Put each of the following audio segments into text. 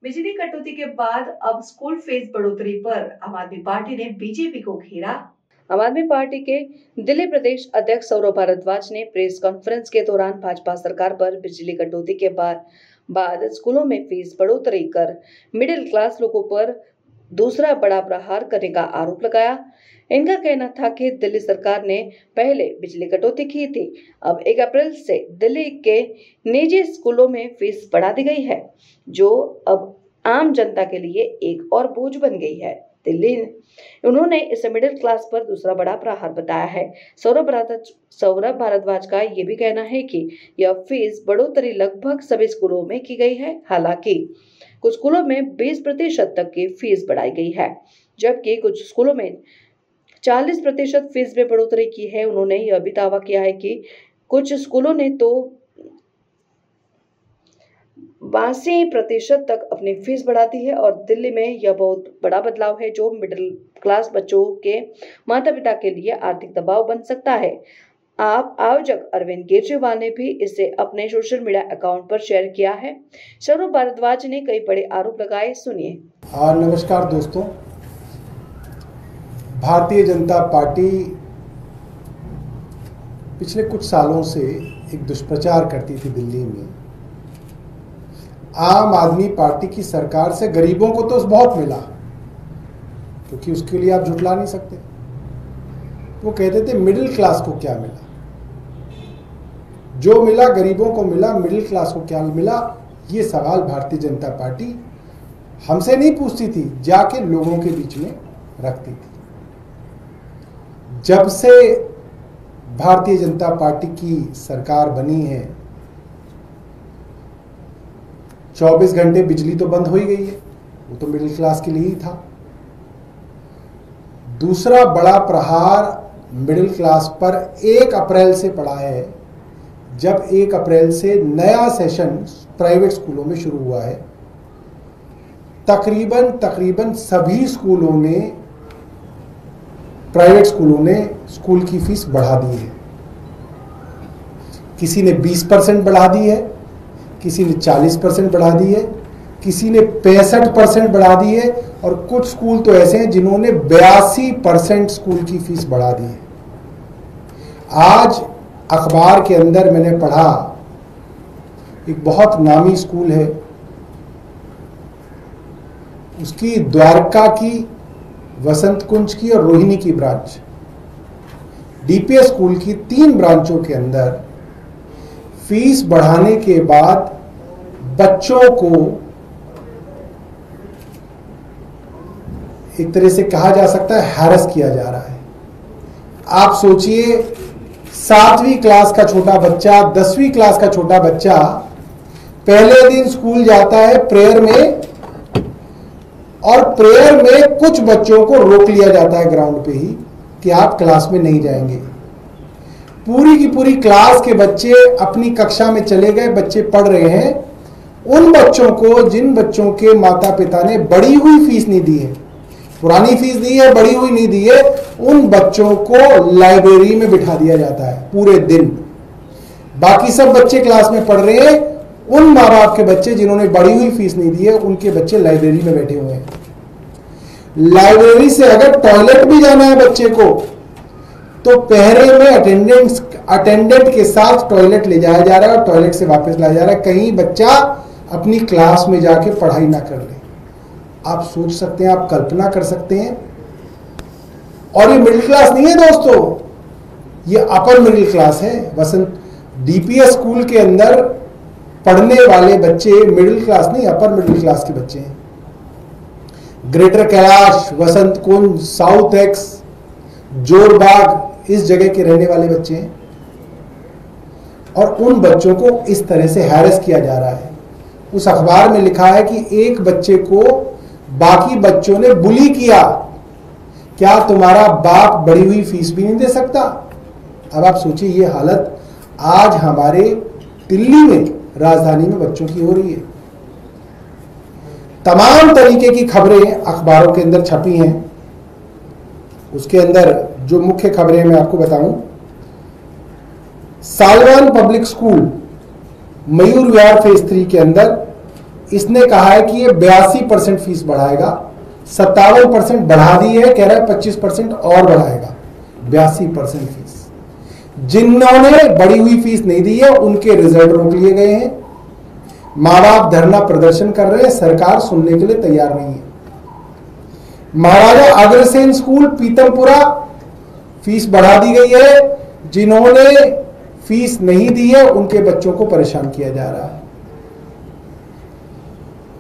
बिजली कटौती के बाद अब स्कूल फीस बढ़ोतरी पर आम आदमी पार्टी ने बीजेपी को घेरा। आम आदमी पार्टी के दिल्ली प्रदेश अध्यक्ष सौरभ भारद्वाज ने प्रेस कॉन्फ्रेंस के दौरान भाजपा सरकार पर बिजली कटौती के बाद स्कूलों में फीस बढ़ोतरी कर मिडिल क्लास लोगों पर दूसरा बड़ा प्रहार करने का आरोप लगाया। इनका कहना था कि दिल्ली सरकार ने पहले बिजली कटौती की थी, अब 1 अप्रैल से दिल्ली के निजी स्कूलों में फीस बढ़ा दी गई है, जो अब आम जनता के लिए एक और बोझ बन गई है। उन्होंने इसे मिडिल क्लास पर दूसरा बड़ा प्रहार बताया है। सौरभ भारद्वाज का ये भी कहना है कि यह फीस बढ़ोतरी लगभग सभी स्कूलों में की गई है। हालांकि कुछ स्कूलों में 20% तक की फीस बढ़ाई गई है, जबकि कुछ स्कूलों में 40% फीस में बढ़ोतरी की है। उन्होंने यह भी दावा किया है कि कुछ स्कूलों ने तो 82% तक अपनी फीस बढ़ा दी है और दिल्ली में यह बहुत बड़ा बदलाव है, जो मिडिल क्लास बच्चों के माता पिता के लिए आर्थिक दबाव बन सकता है। आप आयोजक अरविंद केजरीवाल ने भी इसे अपने सोशल मीडिया अकाउंट पर शेयर किया है। सौरभ भारद्वाज ने कई बड़े आरोप लगाए, सुनिए। नमस्कार दोस्तों, भारतीय जनता पार्टी पिछले कुछ सालों से एक दुष्प्रचार करती थी दिल्ली में। आम आदमी पार्टी की सरकार से गरीबों को तो बहुत मिला, क्योंकि उसके लिए आप झुठला नहीं सकते। वो कहते थे मिडिल क्लास को क्या मिला, जो मिला गरीबों को मिला, मिडिल क्लास को क्या मिला। ये सवाल भारतीय जनता पार्टी हमसे नहीं पूछती थी, जाके लोगों के बीच में रखती थी। जब से भारतीय जनता पार्टी की सरकार बनी है, 24 घंटे बिजली तो बंद हो ही गई है, वो तो मिडिल क्लास के लिए ही था। दूसरा बड़ा प्रहार मिडिल क्लास पर 1 अप्रैल से पड़ा है, जब 1 अप्रैल से नया सेशन प्राइवेट स्कूलों में शुरू हुआ है। तकरीबन सभी स्कूलों ने, प्राइवेट स्कूलों ने स्कूल की फीस बढ़ा दी है। किसी ने 20% बढ़ा दी है, किसी ने 40% बढ़ा दी है, किसी ने 65% बढ़ा दी है, और कुछ स्कूल तो ऐसे हैं जिन्होंने 82% स्कूल की फीस बढ़ा दी है। आज अखबार के अंदर मैंने पढ़ा, एक बहुत नामी स्कूल है, उसकी द्वारका की, वसंत कुंज की और रोहिणी की ब्रांच, डीपीएस स्कूल की 3 ब्रांचों के अंदर फीस बढ़ाने के बाद बच्चों को एक तरह से कहा जा सकता है हैरेस किया जा रहा है। आप सोचिए, 7वीं क्लास का छोटा बच्चा, 10वीं क्लास का छोटा बच्चा पहले दिन स्कूल जाता है प्रेयर में, और प्रेयर में कुछ बच्चों को रोक लिया जाता है ग्राउंड पे ही कि आप क्लास में नहीं जाएंगे। पूरी की पूरी क्लास के बच्चे अपनी कक्षा में चले गए, बच्चे पढ़ रहे हैं। उन बच्चों को, जिन बच्चों के माता पिता ने बढ़ी हुई फीस नहीं दी है, पुरानी फीस दी है, बढ़ी हुई नहीं दी है, उन बच्चों को लाइब्रेरी में बिठा दिया जाता है पूरे दिन। बाकी सब बच्चे क्लास में पढ़ रहे हैं, उन माँ बाप के बच्चे जिन्होंने बढ़ी हुई फीस नहीं दी है, उनके बच्चे लाइब्रेरी में बैठे हुए हैं। लाइब्रेरी से अगर टॉयलेट भी जाना है बच्चे को, तो पहरे में अटेंडेंट के साथ टॉयलेट ले जाया जा रहा है और टॉयलेट से वापस लाया जा रहा है, कहीं बच्चा अपनी क्लास में जाके पढ़ाई ना कर ले। आप सोच सकते हैं, आप कल्पना कर सकते हैं। और ये मिडिल क्लास नहीं है दोस्तों, ये अपर मिडिल क्लास है। वसंत डीपीएस स्कूल के अंदर पढ़ने वाले बच्चे मिडिल क्लास नहीं, अपर मिडिल क्लास के बच्चे हैं। ग्रेटर कैलाश, वसंत कुंज, साउथ एक्स, जोरबाग, इस जगह के रहने वाले बच्चे हैं, और उन बच्चों को इस तरह से हैरेस किया जा रहा है। उस अखबार में लिखा है कि एक बच्चे को बाकी बच्चों ने बुली किया, क्या तुम्हारा बाप बढ़ी हुई फीस भी नहीं दे सकता? अब आप सोचिए, ये हालत आज हमारे दिल्ली में, राजधानी में बच्चों की हो रही है। तमाम तरीके की खबरें अखबारों के अंदर छपी हैं। उसके अंदर जो मुख्य खबरें मैं आपको बताऊं, सालवान public school Mayur Vihar phase 3 के अंदर इसने कहा है कि ये 82% फीस बढ़ाएगा, 57% बढ़ा दी है, कह रहा है 25% और बढ़ाएगा, 82% फीस। जिन्होंने बढ़ी हुई फीस नहीं दी है उनके रिजल्ट रोक लिए गए हैं। माँ बाप धरना प्रदर्शन कर रहे हैं, सरकार सुनने के लिए तैयार नहीं है। महाराजा अग्रसेन स्कूल पीतमपुरा फीस बढ़ा दी गई है, जिन्होंने फीस नहीं दी है उनके बच्चों को परेशान किया जा रहा है।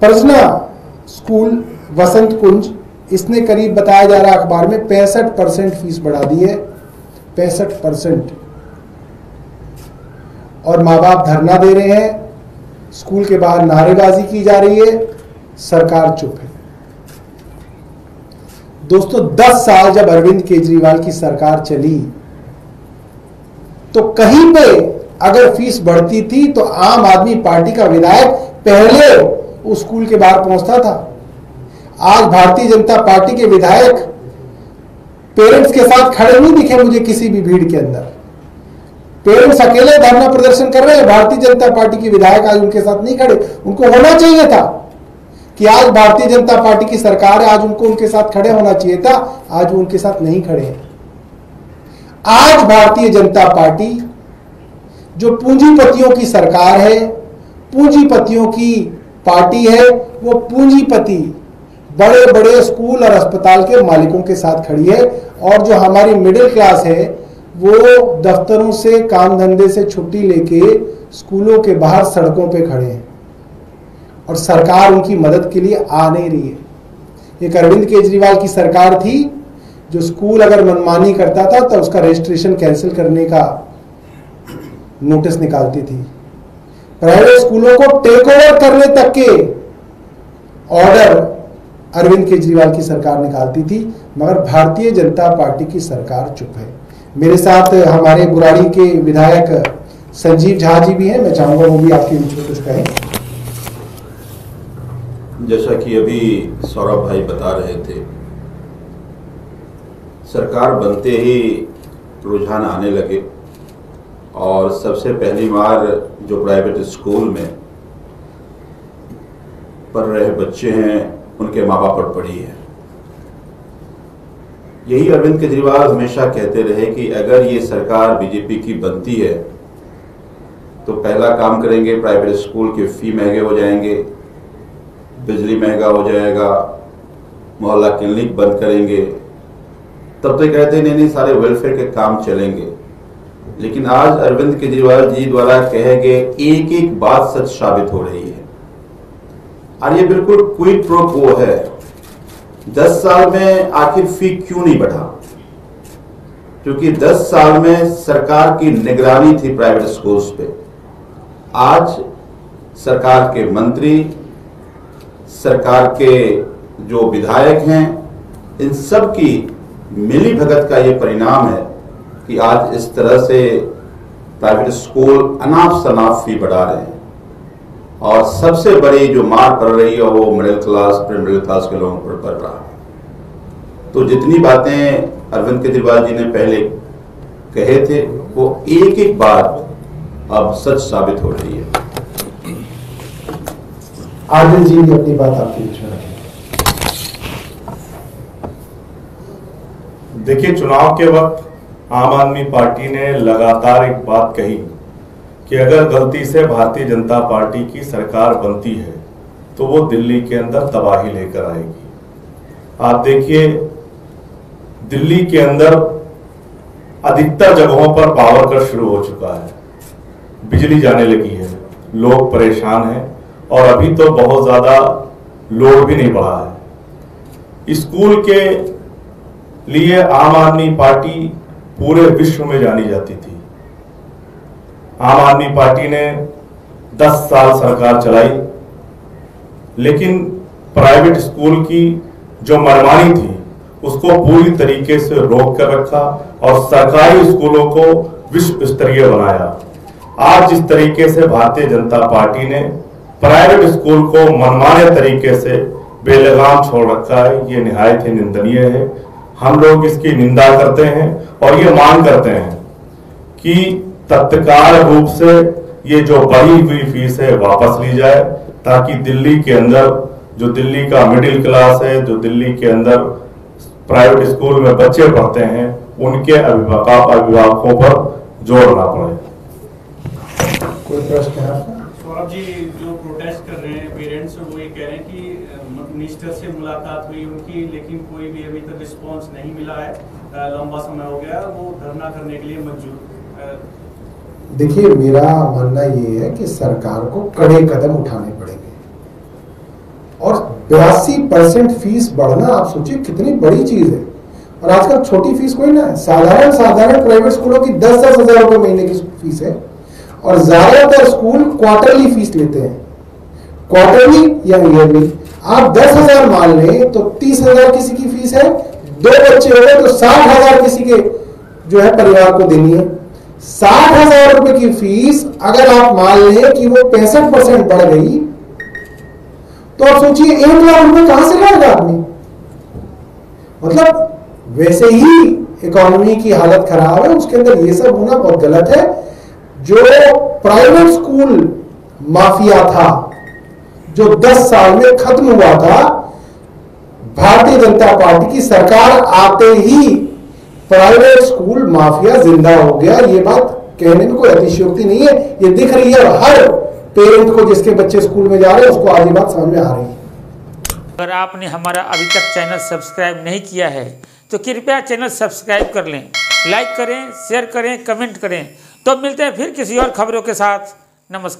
प्रजना स्कूल वसंत कुंज, इसने करीब बताया जा रहा है अखबार में 65% फीस बढ़ा दी है, 65%। और माँ बाप धरना दे रहे हैं, स्कूल के बाहर नारेबाजी की जा रही है, सरकार चुप है। दोस्तों 10 साल जब अरविंद केजरीवाल की सरकार चली तो कहीं पे अगर फीस बढ़ती थी तो आम आदमी पार्टी का विधायक पहले उस स्कूल के बाहर पहुंचता था। आज भारतीय जनता पार्टी के विधायक पेरेंट्स के साथ खड़े नहीं दिखे मुझे किसी भी भीड़ के अंदर। पेरेंट्स अकेले धरना प्रदर्शन कर रहे हैं, भारतीय जनता पार्टी के विधायक आज उनके साथ नहीं खड़े। उनको होना चाहिए था कि आज भारतीय जनता पार्टी की सरकार है, आज उनको उनके साथ खड़े होना चाहिए था, आज वो उनके साथ नहीं खड़े हैं। आज भारतीय जनता पार्टी जो पूंजीपतियों की सरकार है, पूंजीपतियों की पार्टी है, वो पूंजीपति बड़े बड़े स्कूल और अस्पताल के मालिकों के साथ खड़ी है। और जो हमारी मिडिल क्लास है वो दफ्तरों से, काम धंधे से छुट्टी लेके स्कूलों के बाहर सड़कों पे खड़े हैं और सरकार उनकी मदद के लिए आ नहीं रही है। एक अरविंद केजरीवाल की सरकार थी जो स्कूल अगर मनमानी करता था तो उसका रजिस्ट्रेशन कैंसिल करने का नोटिस निकालती थी। प्राइवेट स्कूलों को टेक ओवर करने तक के ऑर्डर अरविंद केजरीवाल की सरकार निकालती थी, मगर भारतीय जनता पार्टी की सरकार चुप है। मेरे साथ हमारे बुराड़ी के विधायक संजीव झा जी भी हैं, मैं चाहूंगा वो भी आपके बीच में कुछ कहें। जैसा कि अभी सौरभ भाई बता रहे थे, सरकार बनते ही रुझान आने लगे और सबसे पहली बार जो प्राइवेट स्कूल में पढ़ रहे बच्चे हैं उनके माँ बाप पर पड़ी है। यही अरविंद केजरीवाल हमेशा कहते रहे कि अगर ये सरकार बीजेपी की बनती है तो पहला काम करेंगे, प्राइवेट स्कूल के फी महंगे हो जाएंगे, बिजली महंगा हो जाएगा, मोहल्ला क्लिनिक बंद करेंगे। तब तो कहते नहीं सारे वेलफेयर के काम चलेंगे। लेकिन आज अरविंद केजरीवाल जी द्वारा कहे गए एक एक बात सच साबित हो रही है और ये बिल्कुल क्विड प्रो क्वो है। 10 साल में आखिर फी क्यों नहीं बढ़ा? क्योंकि 10 साल में सरकार की निगरानी थी प्राइवेट स्कूल्स पे। आज सरकार के मंत्री, सरकार के जो विधायक हैं, इन सब की मिली भगत का ये परिणाम है कि आज इस तरह से प्राइवेट स्कूल अनाप शनाप फी बढ़ा रहे हैं और सबसे बड़ी जो मार पड़ रही है वो मिडिल क्लास के लोगों पर पड़ रहा है। तो जितनी बातें अरविंद केजरीवाल जी ने पहले कहे थे वो एक एक बात अब सच साबित हो रही है। आदिल जी ने अपनी बात आपके बीच में रखी। देखिए, चुनाव के वक्त आम आदमी पार्टी ने लगातार एक बात कही कि अगर गलती से भारतीय जनता पार्टी की सरकार बनती है तो वो दिल्ली के अंदर तबाही लेकर आएगी। आप देखिए, दिल्ली के अंदर अधिकतर जगहों पर पावर कट शुरू हो चुका है, बिजली जाने लगी है, लोग परेशान हैं और अभी तो बहुत ज्यादा लोड भी नहीं बढ़ा है। स्कूल के लिए आम आदमी पार्टी पूरे विश्व में जानी जाती थी। आम आदमी पार्टी ने 10 साल सरकार चलाई, लेकिन प्राइवेट स्कूल की जो मनमानी थी उसको पूरी तरीके से रोक कर रखा और सरकारी स्कूलों को विश्व स्तरीय बनाया। आज जिस तरीके से भारतीय जनता पार्टी ने प्राइवेट स्कूल को मनमाने तरीके से बेलगाम छोड़ रखा है, ये निहायत ही निंदनीय है। हम लोग इसकी निंदा करते हैं और ये मांग करते हैं कि तत्काल रूप से ये जो बढ़ी हुई फीस है वापस ली जाए ताकि दिल्ली के अंदर जो दिल्ली का मिडिल क्लास है, जो दिल्ली के अंदर प्राइवेट स्कूल में बच्चे पढ़ते हैं, उनके अभिभावकों पर जोर ना पड़े। कोई प्रश्न है आपका? सौरभ जी, जो प्रोटेस्ट कर रहे हैं पेरेंट्स, वो ये कह रहे हैं कि मिनिस्टर से मुलाकात हुई उनकी, लेकिन कोई भी अभी तक रिस्पांस नहीं मिला है, लंबा समय हो गया, वो धरना करने के लिए मंजूर। देखिए, मेरा मानना ये है कि सरकार को कड़े कदम उठाने पड़ेंगे और 82% फीस बढ़ना, आप सोचिए कितनी बड़ी चीज है। और आजकल छोटी फीस कोई ना है, साधारण प्राइवेट स्कूलों की 10-10 हजार रुपए महीने की फीस है और ज्यादातर स्कूल क्वार्टरली फीस लेते हैं, क्वार्टरली या ईयरली। आप 10,000 मान लें तो 30,000 किसी की फीस है, 2 बच्चे हो गए तो 60,000 किसी के जो है परिवार को देनी है। 60,000 रुपए की फीस अगर आप मान लें कि वो 65% बढ़ गई तो आप सोचिए 1 लाख रुपए कहां से लाएगा आदमी। मतलब वैसे ही इकोनॉमी की हालत खराब है, उसके अंदर ये सब होना बहुत गलत है। जो प्राइवेट स्कूल माफिया था जो 10 साल में खत्म हुआ था, भारतीय जनता पार्टी की सरकार आते ही प्राइवेट स्कूल माफिया जिंदा हो गया। ये बात कहने में कोई अतिशयोक्ति नहीं है, ये दिख रही है हर पेरेंट को जिसके बच्चे स्कूल में जा रहे हैं, उसको आज ये बात समझ में आ रही है। अगर आपने हमारा अभी तक चैनल सब्सक्राइब नहीं किया है तो कृपया चैनल सब्सक्राइब कर लें, लाइक करें, शेयर करें, कमेंट करें। तो मिलते हैं फिर किसी और खबरों के साथ। नमस्कार।